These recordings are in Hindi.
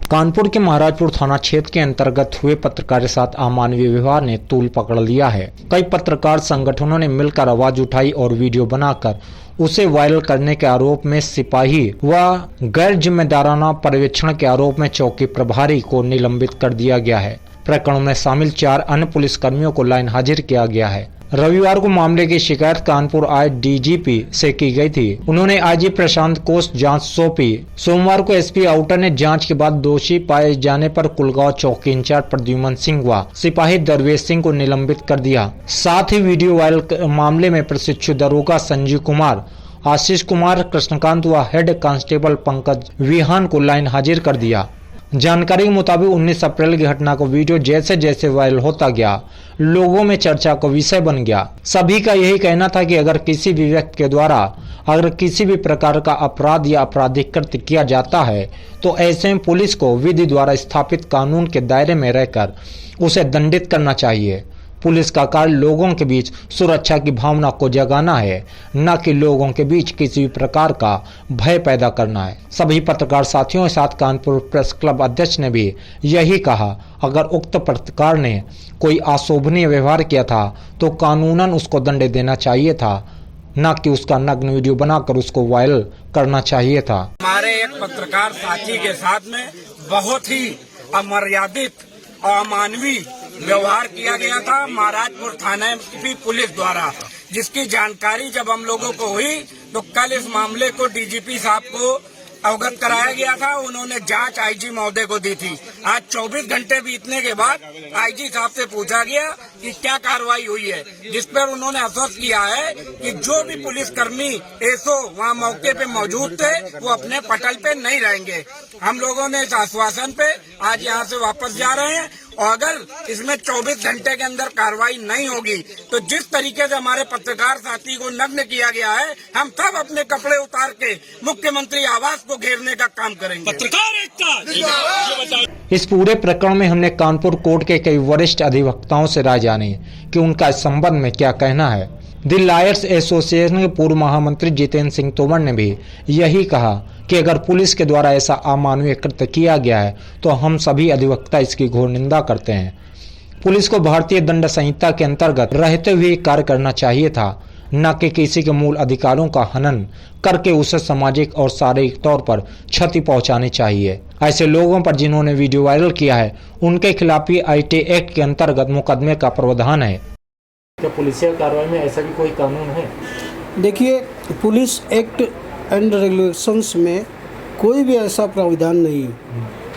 कानपुर के महाराजपुर थाना क्षेत्र के अंतर्गत हुए पत्रकार के साथ अमानवीय व्यवहार ने तूल पकड़ लिया है। कई पत्रकार संगठनों ने मिलकर आवाज उठाई और वीडियो बनाकर उसे वायरल करने के आरोप में सिपाही व गैर जिम्मेदाराना पर्यवेक्षण के आरोप में चौकी प्रभारी को निलंबित कर दिया गया है। प्रकरण में शामिल 4 अन्य पुलिसकर्मियों को लाइन हाजिर किया गया है। रविवार को मामले की शिकायत कानपुर आए डीजीपी से की गई थी। उन्होंने आईजी प्रशांत को जांच सौंपी। सोमवार को एसपी आउटर ने जांच के बाद दोषी पाए जाने पर कुलगांव चौकी इंचार्ज प्रद्युमन सिंह व सिपाही दरवेश सिंह को निलंबित कर दिया। साथ ही वीडियो वायरल मामले में प्रशिक्षु दरोगा संजीव कुमार, आशीष कुमार, कृष्णकांत व हेड कांस्टेबल पंकज विहान को लाइन हाजिर कर दिया। जानकारी के मुताबिक 19 अप्रैल की घटना को वीडियो जैसे जैसे वायरल होता गया, लोगों में चर्चा का विषय बन गया। सभी का यही कहना था कि अगर किसी भी व्यक्ति के द्वारा अगर किसी भी प्रकार का अपराध या आपराधिक कृत्य किया जाता है तो ऐसे में पुलिस को विधि द्वारा स्थापित कानून के दायरे में रहकर उसे दंडित करना चाहिए। पुलिस का कार्य लोगों के बीच सुरक्षा की भावना को जगाना है, न कि लोगों के बीच किसी भी प्रकार का भय पैदा करना है। सभी पत्रकार साथियों के साथ कानपुर प्रेस क्लब अध्यक्ष ने भी यही कहा। अगर उक्त पत्रकार ने कोई अशोभनीय व्यवहार किया था तो कानूनन उसको दंड देना चाहिए था, न कि उसका नग्न वीडियो बनाकर उसको वायरल करना चाहिए था। हमारे एक पत्रकार साथी के साथ में बहुत ही अमर्यादित और अमानवीय व्यवहार किया गया था महाराजपुर थाने की पुलिस द्वारा, जिसकी जानकारी जब हम लोगों को हुई तो कल इस मामले को डीजीपी साहब को अवगत कराया गया था। उन्होंने जांच आईजी महोदय को दी थी। आज 24 घंटे बीतने के बाद आईजी साहब से पूछा गया कि क्या कार्रवाई हुई है, जिस पर उन्होंने आश्वस्त किया है कि जो भी पुलिसकर्मी एसओ वहां मौके पे मौजूद थे वो अपने पटल पे नहीं रहेंगे। हम लोगों ने इस आश्वासन पे आज यहाँ से वापस जा रहे हैं और अगर इसमें 24 घंटे के अंदर कार्रवाई नहीं होगी तो जिस तरीके से हमारे पत्रकार साथी को नग्न किया गया है, हम सब अपने कपड़े उतार के मुख्यमंत्री आवास को घेरने का काम करेंगे। पत्रकार एकता। इस पूरे प्रकरण में हमने कानपुर कोर्ट के कई वरिष्ठ अधिवक्ताओं से राय जानी कि उनका इस संबंध में क्या कहना है। द लॉयर्स एसोसिएशन के पूर्व महामंत्री जितेंद्र सिंह तोमर ने भी यही कहा कि अगर पुलिस के द्वारा ऐसा अमानवीय कृत्य किया गया है तो हम सभी अधिवक्ता इसकी घोर निंदा करते हैं। पुलिस को भारतीय दंड संहिता के अंतर्गत रहते हुए कार्य करना चाहिए था, न कि किसी के मूल अधिकारों का हनन करके उसे सामाजिक और शारीरिक तौर पर क्षति पहुंचानी चाहिए। ऐसे लोगों पर जिन्होंने वीडियो वायरल किया है उनके खिलाफ ही आईटी एक्ट के अंतर्गत मुकदमे का प्रावधान है। क्या पुलिसिया कार्रवाई में ऐसा भी कोई कानून है? देखिए, पुलिस एक्ट एंड रेगुलेशंस में कोई भी ऐसा प्राविधान नहीं है,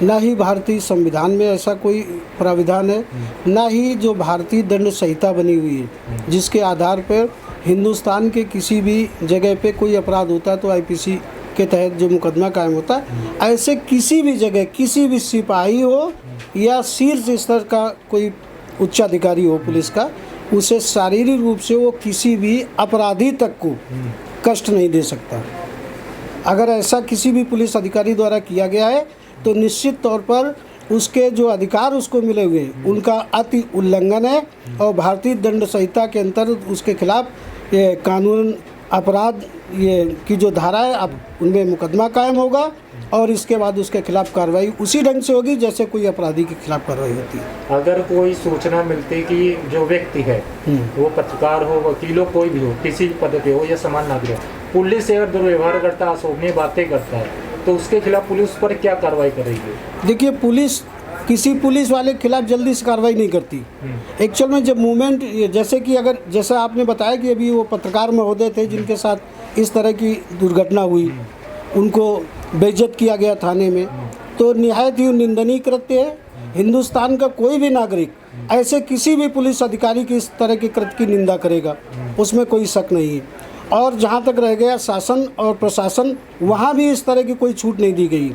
ना ही भारतीय संविधान में ऐसा कोई प्राविधान है, ना ही जो भारतीय दंड संहिता बनी हुई है जिसके आधार पर हिंदुस्तान के किसी भी जगह पे कोई अपराध होता है तो आईपीसी के तहत जो मुकदमा कायम होता है, ऐसे किसी भी जगह किसी भी सिपाही हो या शीर्ष स्तर का कोई उच्चाधिकारी हो पुलिस का, उसे शारीरिक रूप से वो किसी भी अपराधी तक को कष्ट नहीं दे सकता। अगर ऐसा किसी भी पुलिस अधिकारी द्वारा किया गया है तो निश्चित तौर पर उसके जो अधिकार उसको मिले हुए उनका अति उल्लंघन है और भारतीय दंड संहिता के अंतर्गत उसके खिलाफ ये कानून अपराध ये की जो धारा है अब उनमें मुकदमा कायम होगा और इसके बाद उसके खिलाफ कार्रवाई उसी ढंग से होगी जैसे कोई अपराधी के खिलाफ कार्रवाई होती है। अगर कोई सूचना मिलती कि जो व्यक्ति है वो पत्रकार हो, वकील हो, कोई भी हो, किसी पद पे हो या सामान्य नागरिक हो, पुलिस से अगर दुर्व्यवहार करता है, अशोभनीय बातें करता है तो उसके खिलाफ पुलिस पर क्या कार्रवाई करेगी? देखिए, पुलिस किसी पुलिस वाले के खिलाफ जल्दी से कार्रवाई नहीं करती। एक्चुअल में जब मूवमेंट जैसे कि अगर जैसा आपने बताया कि अभी वो पत्रकार महोदय थे जिनके साथ इस तरह की दुर्घटना हुई, उनको बेइज्जत किया गया थाने में, तो निहायत ही निंदनीय कृत्य है। हिंदुस्तान का कोई भी नागरिक ऐसे किसी भी पुलिस अधिकारी की इस तरह के कृत्य की निंदा करेगा, उसमें कोई शक नहीं है। और जहाँ तक रह गया शासन और प्रशासन, वहाँ भी इस तरह की कोई छूट नहीं दी गई।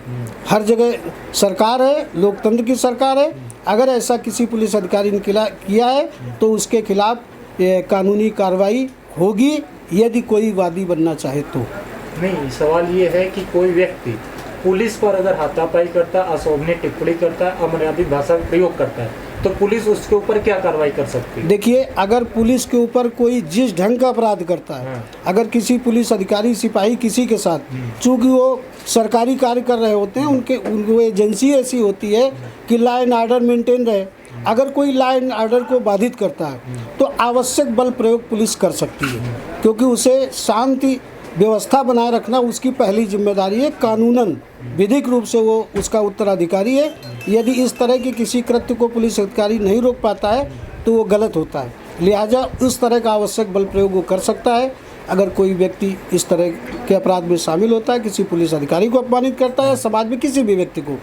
हर जगह सरकार है, लोकतंत्र की सरकार है। अगर ऐसा किसी पुलिस अधिकारी ने किया है तो उसके खिलाफ कानूनी कार्रवाई होगी यदि कोई वादी बनना चाहे तो। नहीं, सवाल ये है कि कोई व्यक्ति पुलिस पर अगर हाथापाई करता है, अशोभनीय टिप्पणी करता है, अमर्यादित भाषा का प्रयोग करता है तो पुलिस उसके ऊपर क्या कार्रवाई कर सकती है? देखिए, अगर पुलिस के ऊपर कोई जिस ढंग का अपराध करता है, अगर किसी पुलिस अधिकारी सिपाही किसी के साथ, चूँकि वो सरकारी कार्य कर रहे होते हैं, उनको एजेंसी ऐसी होती है कि लॉ एंड ऑर्डर मेंटेन रहे, अगर कोई लॉ एंड ऑर्डर को बाधित करता है तो आवश्यक बल प्रयोग पुलिस कर सकती है, क्योंकि उसे शांति व्यवस्था बनाए रखना उसकी पहली जिम्मेदारी है। कानूनन विधिक रूप से वो उसका उत्तराधिकारी है। यदि इस तरह के किसी कृत्य को पुलिस अधिकारी नहीं रोक पाता है तो वो गलत होता है, लिहाजा उस तरह का आवश्यक बल प्रयोग वो कर सकता है। अगर कोई व्यक्ति इस तरह के अपराध में शामिल होता है, किसी पुलिस अधिकारी को अपमानित करता है, समाज में किसी भी व्यक्ति को,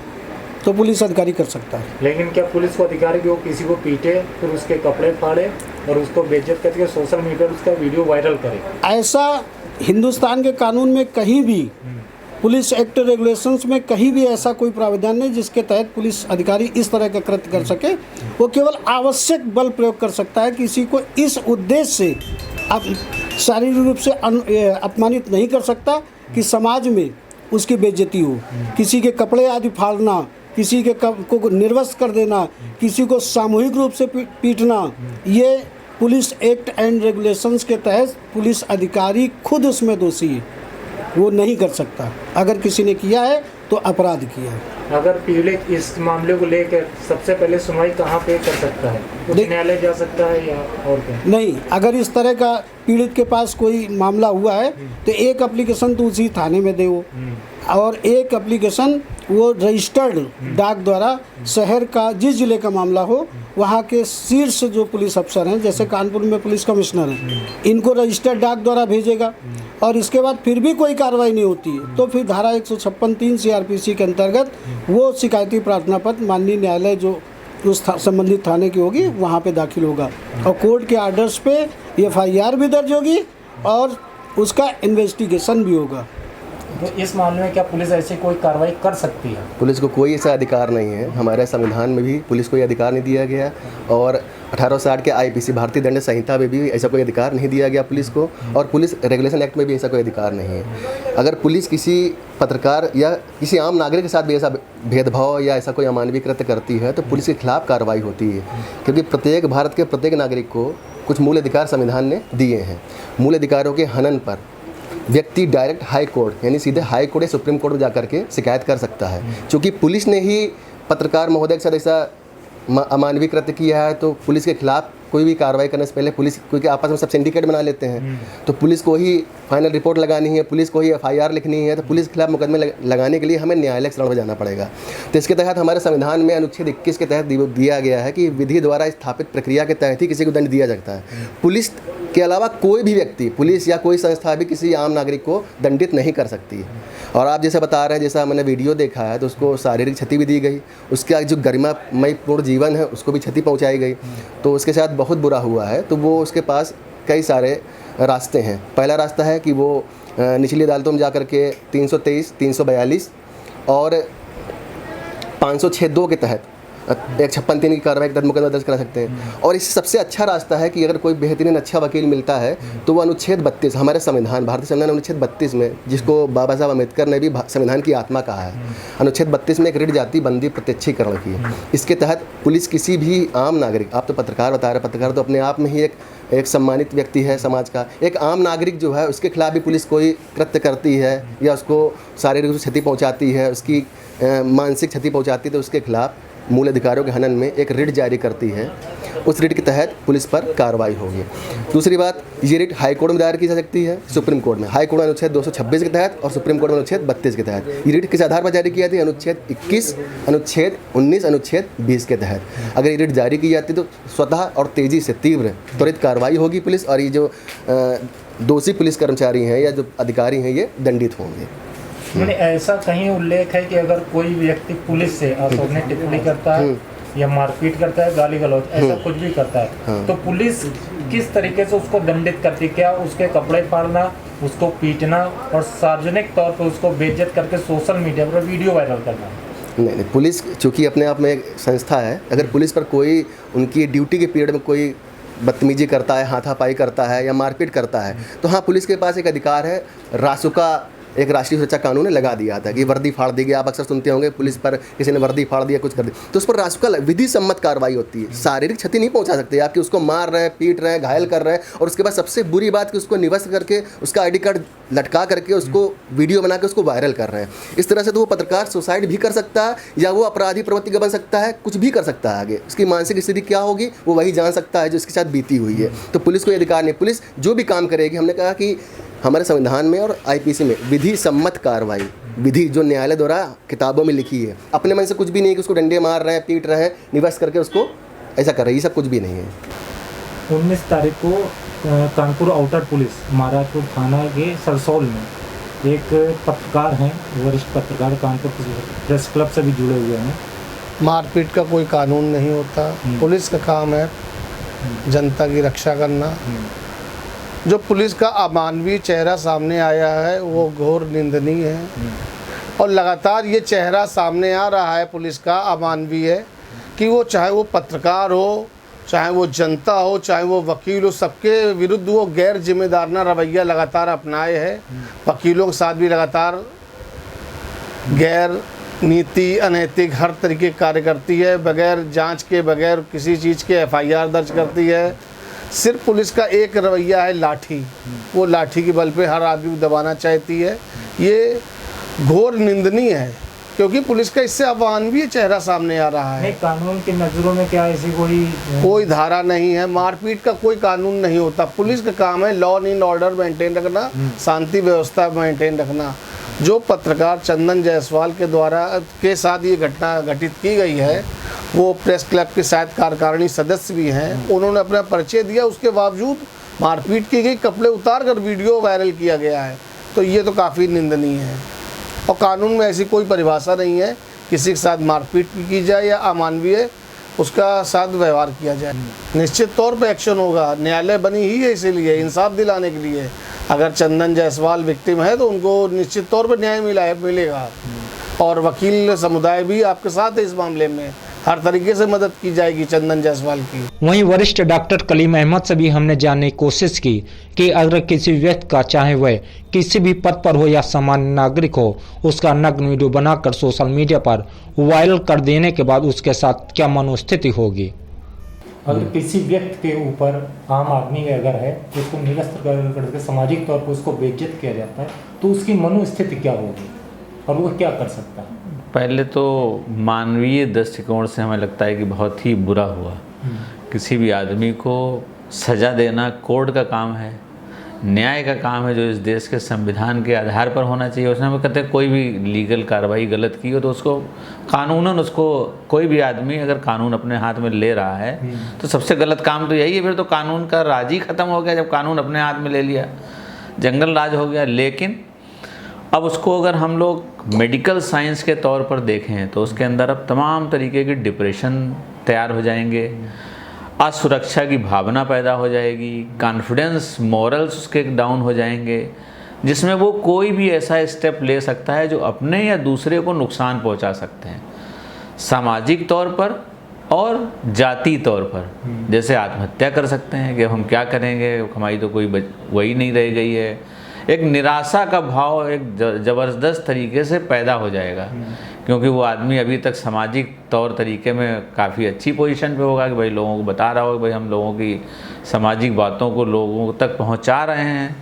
तो पुलिस अधिकारी कर सकता है। लेकिन क्या पुलिस को अधिकारी को किसी को पीटे, फिर उसके कपड़े फाड़े और उसको बेइज्जत करके सोशल मीडिया पर उसका वीडियो वायरल करे? ऐसा हिंदुस्तान के कानून में कहीं भी, पुलिस एक्ट रेगुलेशंस में कहीं भी ऐसा कोई प्रावधान नहीं जिसके तहत पुलिस अधिकारी इस तरह का कृत्य कर सके। वो केवल आवश्यक बल प्रयोग कर सकता है। किसी को इस उद्देश्य से शारीरिक रूप से अपमानित नहीं कर सकता कि समाज में उसकी बेइज्जती हो। किसी के कपड़े आदि फाड़ना, किसी के को निर्वस्त्र कर देना, किसी को सामूहिक रूप से पीटना, ये पुलिस एक्ट एंड रेगुलेशंस के तहत पुलिस अधिकारी खुद उसमें दोषी है, वो नहीं कर सकता। अगर किसी ने किया है तो अपराध किया है। अगर पीड़ित इस मामले को लेकर सबसे पहले सुनवाई कहाँ पे कर सकता है? उच्च न्यायालय जा सकता है या और क्या? नहीं, अगर इस तरह का पीड़ित के पास कोई मामला हुआ है तो एक एप्लीकेशन तो उसी थाने में दे वो, और एक एप्लीकेशन वो रजिस्टर्ड डाक द्वारा शहर का जिस जिले का मामला हो वहाँ के शीर्ष जो पुलिस अफसर हैं, जैसे कानपुर में पुलिस कमिश्नर हैं, इनको रजिस्टर्ड डाक द्वारा भेजेगा। और इसके बाद फिर भी कोई कार्रवाई नहीं होती है तो फिर धारा 156(3) CRPC के अंतर्गत वो शिकायती प्रार्थना पत्र माननीय न्यायालय जो उस संबंधित थाने की होगी वहाँ पे दाखिल होगा और कोर्ट के आर्डर्स पे FIR भी दर्ज होगी और उसका इन्वेस्टिगेशन भी होगा। तो इस मामले में क्या पुलिस ऐसी कोई कार्रवाई कर सकती है? पुलिस को कोई ऐसा अधिकार नहीं है। हमारे संविधान में भी पुलिस को ये अधिकार नहीं दिया गया और 1860 के IPC भारतीय दंड संहिता में भी ऐसा कोई अधिकार नहीं दिया गया पुलिस को, और पुलिस रेगुलेशन एक्ट में भी ऐसा कोई अधिकार नहीं है। अगर पुलिस किसी पत्रकार या किसी आम नागरिक के साथ भी ऐसा भेदभाव या ऐसा कोई अमानवीय कृत्य करती है तो पुलिस के खिलाफ कार्रवाई होती है, क्योंकि प्रत्येक भारत के प्रत्येक नागरिक को कुछ मूल अधिकार संविधान ने दिए हैं। मूल अधिकारों के हनन पर व्यक्ति डायरेक्ट हाई कोर्ट यानी सीधे हाई कोर्ट या सुप्रीम कोर्ट में जाकर के शिकायत कर सकता है। क्योंकि पुलिस ने ही पत्रकार महोदय के साथ ऐसा अमानवीय कृत्य किया है तो पुलिस के खिलाफ कोई भी कार्रवाई करने से पहले पुलिस, क्योंकि आपस में सब सिंडिकेट बना लेते हैं, तो पुलिस को ही फाइनल रिपोर्ट लगानी है, पुलिस को ही FIR लिखनी है, तो पुलिस के खिलाफ मुकदमे लगाने के लिए हमें न्यायालय के शरण में जाना पड़ेगा। तो इसके तहत हमारे संविधान में अनुच्छेद 21 के तहत दिया गया है कि विधि द्वारा स्थापित प्रक्रिया के तहत ही किसी को दंड दिया जाता है। पुलिस के अलावा कोई भी व्यक्ति, पुलिस या कोई संस्था भी किसी आम नागरिक को दंडित नहीं कर सकती है। और आप जैसे बता रहे हैं, जैसा मैंने वीडियो देखा है तो उसको शारीरिक क्षति भी दी गई, उसका जो गरिमामय पूर्ण जीवन है उसको भी क्षति पहुंचाई गई, तो उसके साथ बहुत बुरा हुआ है। तो वो उसके पास कई सारे रास्ते हैं। पहला रास्ता है कि वो निचली अदालतों में जाकर के 323, 342 और 506(2) के तहत 156(3) की कार्रवाई के तहत मुकदमा दर्ज करा सकते हैं। और इससे सबसे अच्छा रास्ता है कि अगर कोई बेहतरीन अच्छा वकील मिलता है तो वो अनुच्छेद 32 हमारे संविधान, भारतीय संविधान अनुच्छेद 32 में, जिसको बाबा साहब अम्बेडकर ने भी संविधान की आत्मा कहा है, अनुच्छेद 32 में एक ऋण जाति बंदी प्रत्यक्षीकरण की है। इसके तहत पुलिस किसी भी आम नागरिक, आप तो पत्रकार बता रहे, पत्रकार तो अपने आप में ही एक सम्मानित व्यक्ति है समाज का, एक आम नागरिक जो है उसके खिलाफ भी पुलिस कोई कृत्य करती है या उसको शारीरिक क्षति पहुँचाती है, उसकी मानसिक क्षति पहुँचाती है, तो उसके खिलाफ मूल अधिकारों के हनन में एक रिट जारी करती है। उस रिट के तहत पुलिस पर कार्रवाई होगी। दूसरी बात, ये रिट हाई कोर्ट में दायर की जा सकती है, सुप्रीम कोर्ट में, हाई कोर्ट में अनुच्छेद 226 के तहत और सुप्रीम कोर्ट में अनुच्छेद 32 के तहत। ये रिट किस आधार पर जारी की जाती है? अनुच्छेद 21, अनुच्छेद 19, अनुच्छेद 20 के तहत। अगर ये रिट जारी की जाती तो स्वतः और तेज़ी से तीव्र त्वरित कार्रवाई होगी पुलिस, और ये जो दोषी पुलिस कर्मचारी हैं या जो अधिकारी हैं ये दंडित होंगे। मैंने ऐसा कहीं उल्लेख है कि अगर कोई व्यक्ति पुलिस से अशोभनीय टिप्पणी करता है या मारपीट करता है, गाली गलौज, ऐसा कुछ भी करता है तो पुलिस किस तरीके से उसको दंडित करती है? क्या उसके कपड़े फाड़ना, उसको पीटना और सार्वजनिक तौर पर उसको बेइज्जत करके सोशल मीडिया पर वीडियो वायरल करना? नहीं, पुलिस चूँकि अपने आप में एक संस्था है, अगर पुलिस पर कोई उनकी ड्यूटी के पीरियड में कोई बदतमीजी करता है, हाथापाई करता है या मारपीट करता है तो हाँ, पुलिस के पास एक अधिकार है रासुका एक राष्ट्रीय सुरक्षा कानून ने लगा दिया था कि वर्दी फाड़ दी गई। आप अक्सर सुनते होंगे पुलिस पर किसी ने वर्दी फाड़ दिया, कुछ कर दिया, तो उस पर राष्ट्र विधि सम्मत कार्रवाई होती है। शारीरिक क्षति नहीं पहुंचा सकते आप कि उसको मार रहे हैं, पीट रहे हैं, घायल कर रहे हैं, और उसके बाद सबसे बुरी बात कि उसको निवस्त करके उसका ID कार्ड लटका करके उसको वीडियो बना के उसको वायरल कर रहे हैं। इस तरह से तो वो पत्रकार सुसाइड भी कर सकता है या वो अपराधी प्रवृत्ति का बन सकता है, कुछ भी कर सकता है। आगे उसकी मानसिक स्थिति क्या होगी वो वही जान सकता है जो इसके साथ बीती हुई है। तो पुलिस को ये अधिकार नहीं, पुलिस जो भी काम करेगी, हमने कहा कि हमारे संविधान में और IPC में विधि सम्मत कार्रवाई, विधि जो न्यायालय द्वारा किताबों में लिखी है, अपने मन से कुछ भी नहीं कि उसको डंडे मार रहे हैं, पीट रहे हैं, निवस्त करके उसको ऐसा कर रहे हैं, ये सब कुछ भी नहीं है। 19 तारीख को कानपुर आउटर पुलिस महाराजपुर थाना के सरसौल में एक पत्रकार हैं, वरिष्ठ पत्रकार, कानपुर प्रेस क्लब से भी जुड़े हुए हैं। मारपीट का कोई कानून नहीं होता, पुलिस का काम है जनता की रक्षा करना। जो पुलिस का अमानवीय चेहरा सामने आया है वो घोर निंदनीय है, और लगातार ये चेहरा सामने आ रहा है पुलिस का अमानवीय, कि वो चाहे वो पत्रकार हो, चाहे वो जनता हो, चाहे वो वकील हो, सबके विरुद्ध वो गैर जिम्मेदाराना रवैया लगातार अपनाए है। वकीलों के साथ भी लगातार गैर नीति, अनैतिक हर तरीके के कार्य करती है, बगैर जांच के, बगैर किसी चीज़ के FIR दर्ज करती है। सिर्फ पुलिस का एक रवैया है लाठी, वो लाठी के बल पे हर आदमी को दबाना चाहती है। ये घोर निंदनीय है, क्योंकि पुलिस का इससे अमानवीय चेहरा सामने आ रहा है। कानून की नज़रों में क्या ऐसी कोई धारा नहीं है, मारपीट का कोई कानून नहीं होता। पुलिस का काम है लॉ एंड ऑर्डर मेंटेन रखना, शांति व्यवस्था मेंटेन रखना। जो पत्रकार चंदन जायसवाल के द्वारा के साथ ये घटना घटित की गई है, वो प्रेस क्लब के शायद कार्यकारिणी सदस्य भी हैं, उन्होंने अपना परिचय दिया, उसके बावजूद मारपीट की गई, कपड़े उतार कर वीडियो वायरल किया गया है। तो ये तो काफ़ी निंदनीय है, और कानून में ऐसी कोई परिभाषा नहीं है किसी के साथ मारपीट की जाए या अमानवीय उसका साथ व्यवहार किया जाए। निश्चित तौर पे एक्शन होगा, न्यायालय बनी ही है इसीलिए, इंसाफ दिलाने के लिए। अगर चंदन जायसवाल विक्टिम है तो उनको निश्चित तौर पर न्याय मिलेगा, और वकील समुदाय भी आपके साथ है इस मामले में, हर तरीके से मदद की जाएगी चंदन जायसवाल की। वहीं वरिष्ठ डॉक्टर कलीम अहमद से भी हमने जानने की कोशिश की कि अगर किसी व्यक्ति का, चाहे वह किसी भी पद पर हो या सामान्य नागरिक हो, उसका नग्न वीडियो बनाकर सोशल मीडिया पर वायरल कर देने के बाद उसके साथ क्या मनोस्थिति होगी। अगर किसी व्यक्ति के ऊपर, आम आदमी अगर है, तो उसको निरस्त करके सामाजिक तौर पर उसको बेइज्जत किया जाता है, तो उसकी मनोस्थिति क्या होगी और वो क्या कर सकता है? पहले तो मानवीय दृष्टिकोण से हमें लगता है कि बहुत ही बुरा हुआ। किसी भी आदमी को सज़ा देना कोर्ट का काम है, न्याय का काम है, जो इस देश के संविधान के आधार पर होना चाहिए। उसने हमें कहते हैं कोई भी लीगल कार्रवाई गलत की हो तो उसको कानूनन, उसको कोई भी आदमी अगर कानून अपने हाथ में ले रहा है तो सबसे गलत काम तो यही है। फिर तो कानून का राज ही ख़त्म हो गया जब कानून अपने हाथ में ले लिया, जंगल राज हो गया। लेकिन अब उसको अगर हम लोग मेडिकल साइंस के तौर पर देखें तो उसके अंदर अब तमाम तरीके के डिप्रेशन तैयार हो जाएंगे, असुरक्षा की भावना पैदा हो जाएगी, कॉन्फिडेंस, मॉरल्स उसके डाउन हो जाएंगे, जिसमें वो कोई भी ऐसा स्टेप ले सकता है जो अपने या दूसरे को नुकसान पहुंचा सकते हैं, सामाजिक तौर पर और जाति तौर पर। जैसे आत्महत्या कर सकते हैं कि हम क्या करेंगे, हमारी तो कोई वही नहीं रह गई है। एक निराशा का भाव एक ज़बरदस्त तरीके से पैदा हो जाएगा, क्योंकि वो आदमी अभी तक सामाजिक तौर तरीके में काफ़ी अच्छी पोजीशन पे होगा कि भाई लोगों को बता रहा होगा भाई हम लोगों की सामाजिक बातों को लोगों तक पहुंचा रहे हैं,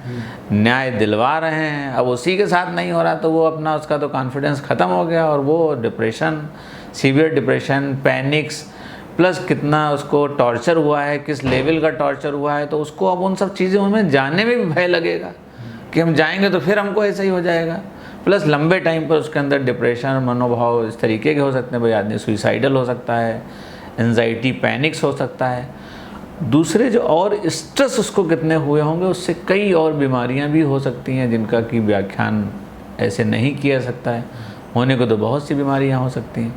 न्याय दिलवा रहे हैं। अब उसी के साथ नहीं हो रहा तो वो अपना, उसका तो कॉन्फिडेंस ख़त्म हो गया, और वो depression, severe depression, panics, plus कितना उसको टॉर्चर हुआ है, किस लेवल का टॉर्चर हुआ है, तो उसको अब उन सब चीज़ों में जानने में भी भय लगेगा कि हम जाएंगे तो फिर हमको ऐसा ही हो जाएगा। प्लस लंबे टाइम पर उसके अंदर डिप्रेशन, मनोभाव इस तरीके के हो सकते हैं, भाई आदमी सुइसाइडल हो सकता है, एंजाइटी, पैनिक्स हो सकता है। दूसरे जो और स्ट्रेस उसको कितने हुए होंगे, उससे कई और बीमारियां भी हो सकती हैं जिनका कि व्याख्यान ऐसे नहीं किया सकता है। होने को तो बहुत सी बीमारियां हो सकती हैं,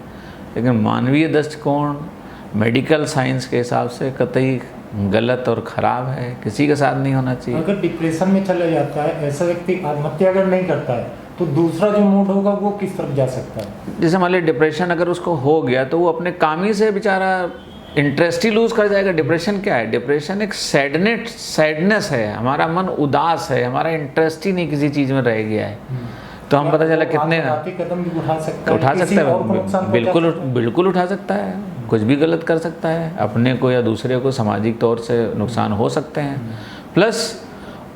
लेकिन मानवीय दृष्टिकोण, मेडिकल साइंस के हिसाब से कतई गलत और ख़राब है, किसी के साथ नहीं होना चाहिए। अगर डिप्रेशन में चला जाता है ऐसा व्यक्ति, आत्महत्या अगर नहीं करता है, तो दूसरा जो मूड होगा वो किस तरफ जा सकता है? जैसे मान लीजिए डिप्रेशन अगर उसको हो गया तो वो अपने काम ही से बेचारा इंटरेस्ट ही लूज़ कर जाएगा। डिप्रेशन क्या है? डिप्रेशन एक सैडनेस है, हमारा मन उदास है, हमारा इंटरेस्ट ही नहीं किसी चीज़ में रह गया है। तो हम पता चला कितने कदम भी उठा सकता उठा किसी सकता और को नुकसान है, बिल्कुल पहुंचा सकता है। बिल्कुल उठा सकता है, कुछ भी गलत कर सकता है, अपने को या दूसरे को सामाजिक तौर से नुकसान हो सकते हैं, प्लस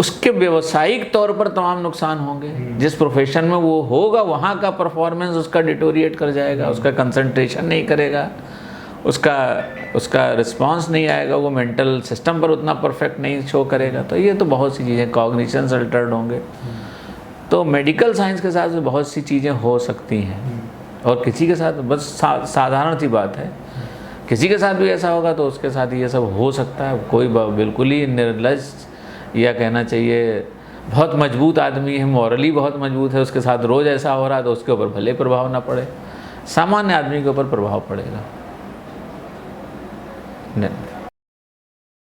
उसके व्यवसायिक तौर पर तमाम नुकसान होंगे। जिस प्रोफेशन में वो होगा वहाँ का परफॉर्मेंस उसका डिटोरिएट कर जाएगा, उसका कंसंट्रेशन नहीं करेगा, उसका रिस्पांस नहीं आएगा, वो मेंटल सिस्टम पर उतना परफेक्ट नहीं शो करेगा। तो ये तो बहुत सी चीज़ें, कॉग्निशन अल्टर्ड होंगे। तो मेडिकल साइंस के साथ बहुत सी चीज़ें हो सकती हैं, और किसी के साथ बस साधारण सी बात है, किसी के साथ भी ऐसा होगा तो उसके साथ ये सब हो सकता है। कोई बिल्कुल ही निर्लज या कहना चाहिए बहुत मजबूत आदमी है, मॉरली बहुत मजबूत है, उसके साथ रोज़ ऐसा हो रहा है तो उसके ऊपर भले प्रभाव ना पड़े, सामान्य आदमी के ऊपर प्रभाव पड़ेगा।